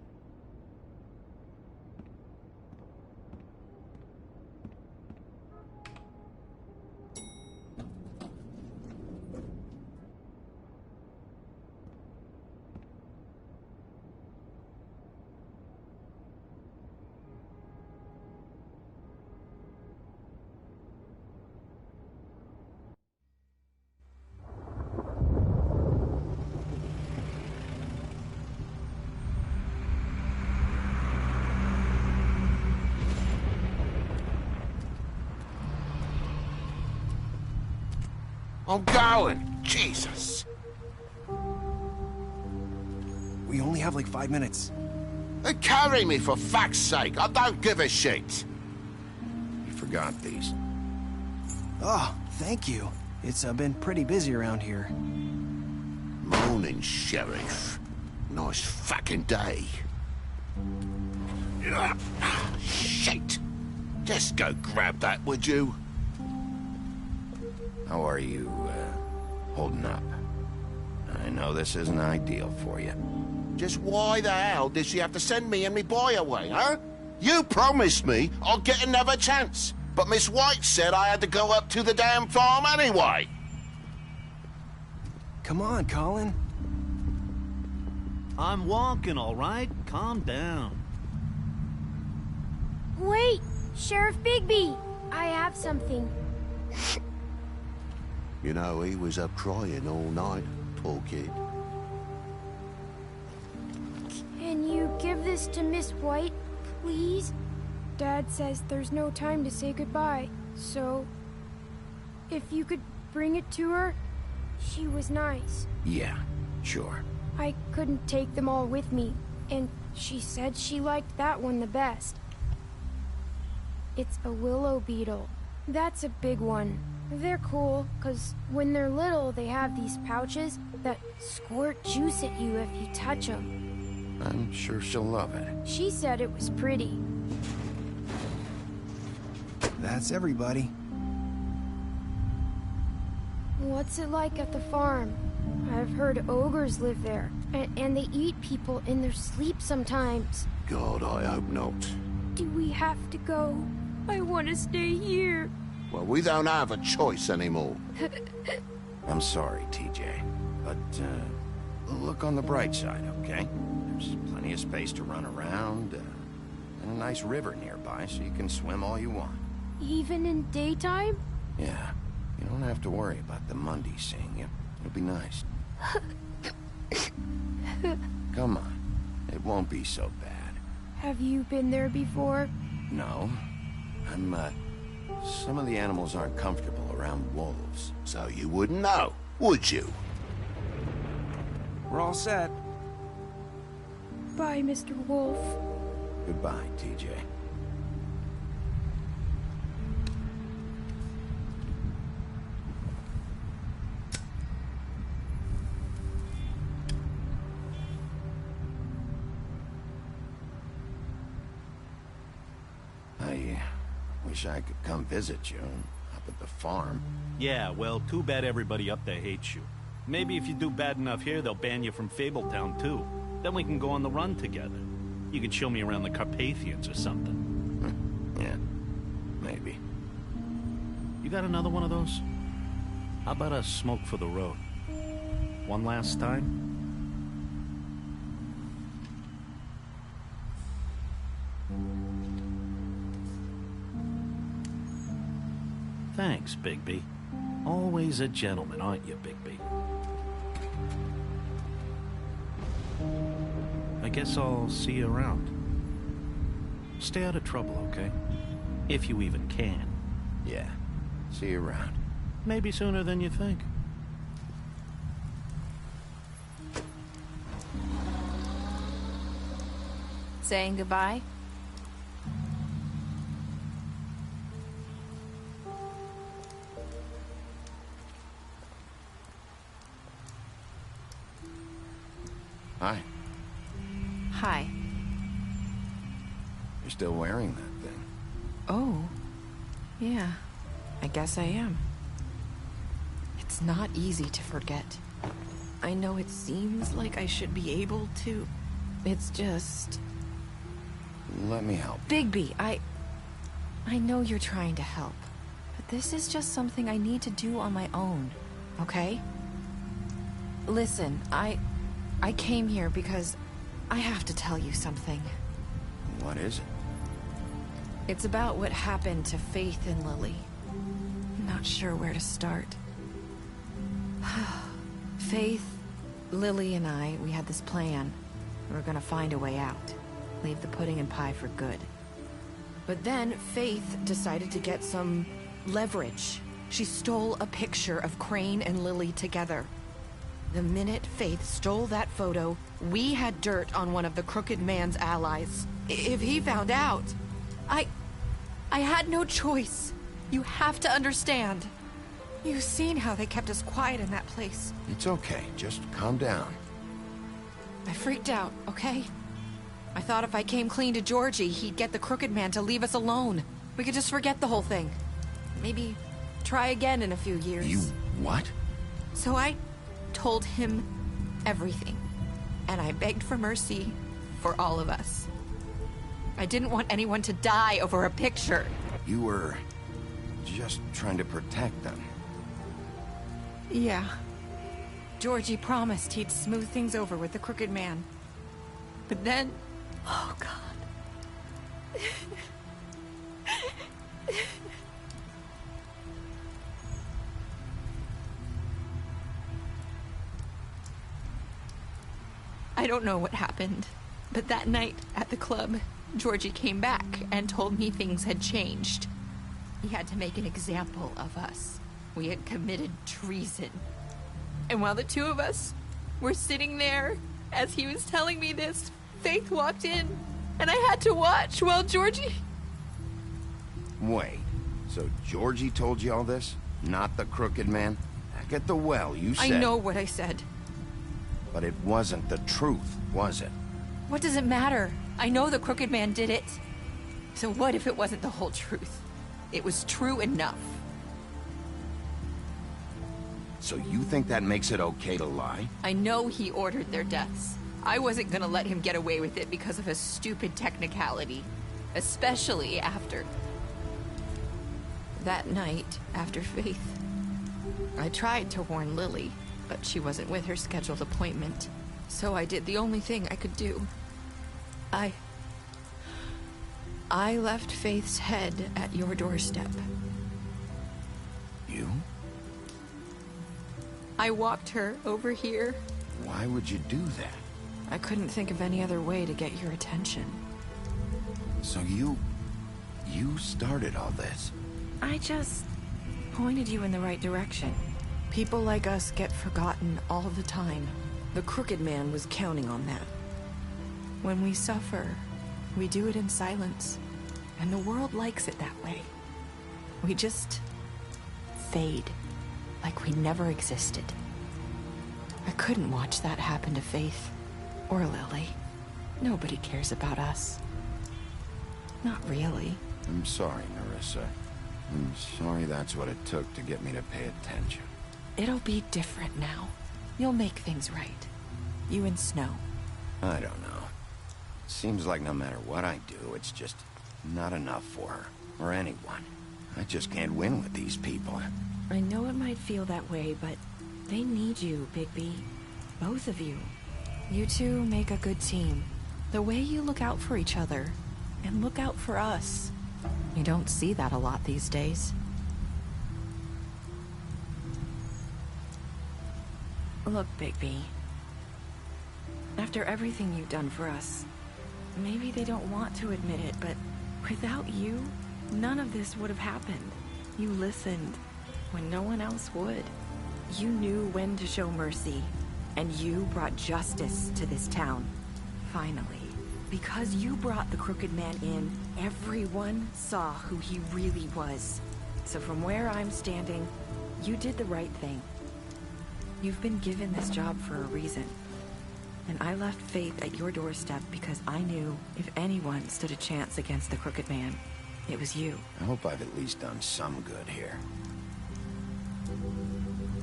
I'm going. Jesus. We only have like 5 minutes. Carry me, for fuck's sake. I don't give a shit. You forgot these. Oh, thank you. It's been pretty busy around here. Morning, Sheriff. Nice fucking day. Shit. Just go grab that, would you? How are you, holding up? I know this isn't ideal for you. Just why the hell did she have to send me and me boy away, huh? You promised me I'd get another chance, but Miss White said I had to go up to the damn farm anyway. Come on, Colin. I'm walking, all right? Calm down. Wait! Sheriff Bigby! I have something. You know, he was up crying all night, poor kid. Can you give this to Miss White, please? Dad says there's no time to say goodbye, so... if you could bring it to her, she was nice. Yeah, sure. I couldn't take them all with me, and she said she liked that one the best. It's a willow beetle. That's a big one. They're cool, 'cause when they're little, they have these pouches that squirt juice at you if you touch them. I'm sure she'll love it. She said it was pretty. That's everybody. What's it like at the farm? I've heard ogres live there, and they eat people in their sleep sometimes. God, I hope not. Do we have to go? I want to stay here. Well, we don't have a choice anymore. I'm sorry, TJ, but, look on the bright side, okay? There's plenty of space to run around, and a nice river nearby, so you can swim all you want. Even in daytime? Yeah, you don't have to worry about the Mundies seeing you. It'll be nice. Come on, it won't be so bad. Have you been there before? No, some of the animals aren't comfortable around wolves. So you wouldn't know, would you? We're all set. Bye, Mr. Wolf. Goodbye, TJ. I wish I could come visit you up at the farm. Yeah, well, too bad everybody up there hates you. Maybe if you do bad enough here, they'll ban you from Fabletown, too. Then we can go on the run together. You could show me around the Carpathians or something. Yeah, maybe. You got another one of those? How about a smoke for the road? One last time? Thanks, Bigby. Always a gentleman, aren't you, Bigby? I guess I'll see you around. Stay out of trouble, okay? If you even can. Yeah, see you around. Maybe sooner than you think. Saying goodbye? Hi. Hi. You're still wearing that thing. Oh. Yeah. I guess I am. It's not easy to forget. I know it seems like I should be able to. It's just... Let me help. Bigby, I know you're trying to help. But this is just something I need to do on my own. Okay? Listen, I came here because I have to tell you something. What is it? It's about what happened to Faith and Lily. I'm not sure where to start. Faith, Lily, and we had this plan. We were gonna find a way out. Leave the pudding and pie for good. But then Faith decided to get some leverage. She stole a picture of Crane and Lily together. The minute Faith stole that photo, we had dirt on one of the Crooked Man's allies. If he found out, I had no choice. You have to understand. You've seen how they kept us quiet in that place. It's okay. Just calm down. I freaked out, okay? I thought if I came clean to Georgie, he'd get the Crooked Man to leave us alone. We could just forget the whole thing. Maybe try again in a few years. You what? So I told him everything. And I begged for mercy for all of us. I didn't want anyone to die over a picture. You were just trying to protect them. Yeah. Georgie promised he'd smooth things over with the Crooked Man. But then... Oh, God. I don't know what happened, but that night at the club, Georgie came back and told me things had changed. He had to make an example of us. We had committed treason. And while the two of us were sitting there, as he was telling me this, Faith walked in, and I had to watch while Georgie... Wait, so Georgie told you all this? Not the Crooked Man? Back at the well, you said... I know what I said. But it wasn't the truth, was it? What does it matter? I know the Crooked Man did it. So what if it wasn't the whole truth? It was true enough. So you think that makes it okay to lie? I know he ordered their deaths. I wasn't gonna let him get away with it because of a stupid technicality. Especially after... that night, after Faith. I tried to warn Lily, but she wasn't with her scheduled appointment. So I did the only thing I could do. I left Faith's head at your doorstep. You? I walked her over here. Why would you do that? I couldn't think of any other way to get your attention. So you started all this? I just pointed you in the right direction. People like us get forgotten all the time. The Crooked Man was counting on that. When we suffer, we do it in silence. And the world likes it that way. We just fade, like we never existed. I couldn't watch that happen to Faith, or Lily. Nobody cares about us. Not really. I'm sorry, Nerissa. I'm sorry that's what it took to get me to pay attention. It'll be different now. You'll make things right. You and Snow. I don't know. Seems like no matter what I do, it's just not enough for her, or anyone. I just can't win with these people. I know it might feel that way, but they need you, Bigby. Both of you. You two make a good team. The way you look out for each other, and look out for us. You don't see that a lot these days. Look, Bigby. After everything you've done for us, maybe they don't want to admit it, but without you, none of this would have happened. You listened when no one else would. You knew when to show mercy, and you brought justice to this town. Finally. Because you brought the Crooked Man in, everyone saw who he really was. So from where I'm standing, you did the right thing. You've been given this job for a reason. And I left Faith at your doorstep because I knew if anyone stood a chance against the Crooked Man, it was you. I hope I've at least done some good here.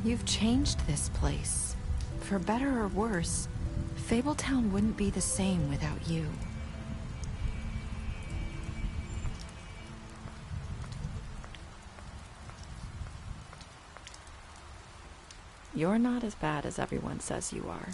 You've changed this place. For better or worse, Fabletown wouldn't be the same without you. You're not as bad as everyone says you are.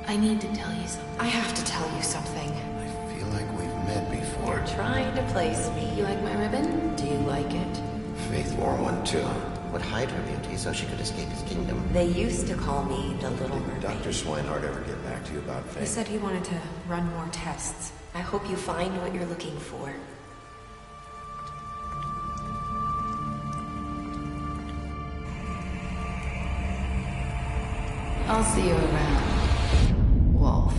I need to tell you something. I have to tell you something. I feel like we've met before. You're trying to place me. You like my ribbon? Do you like it? Faith wore one too. Would hide her beauty so she could escape his kingdom. They used to call me the Little Mermaid. Dr. Swinehart ever get back to you about Faith? He said he wanted to run more tests. I hope you find what you're looking for. I'll see you around, Wolf.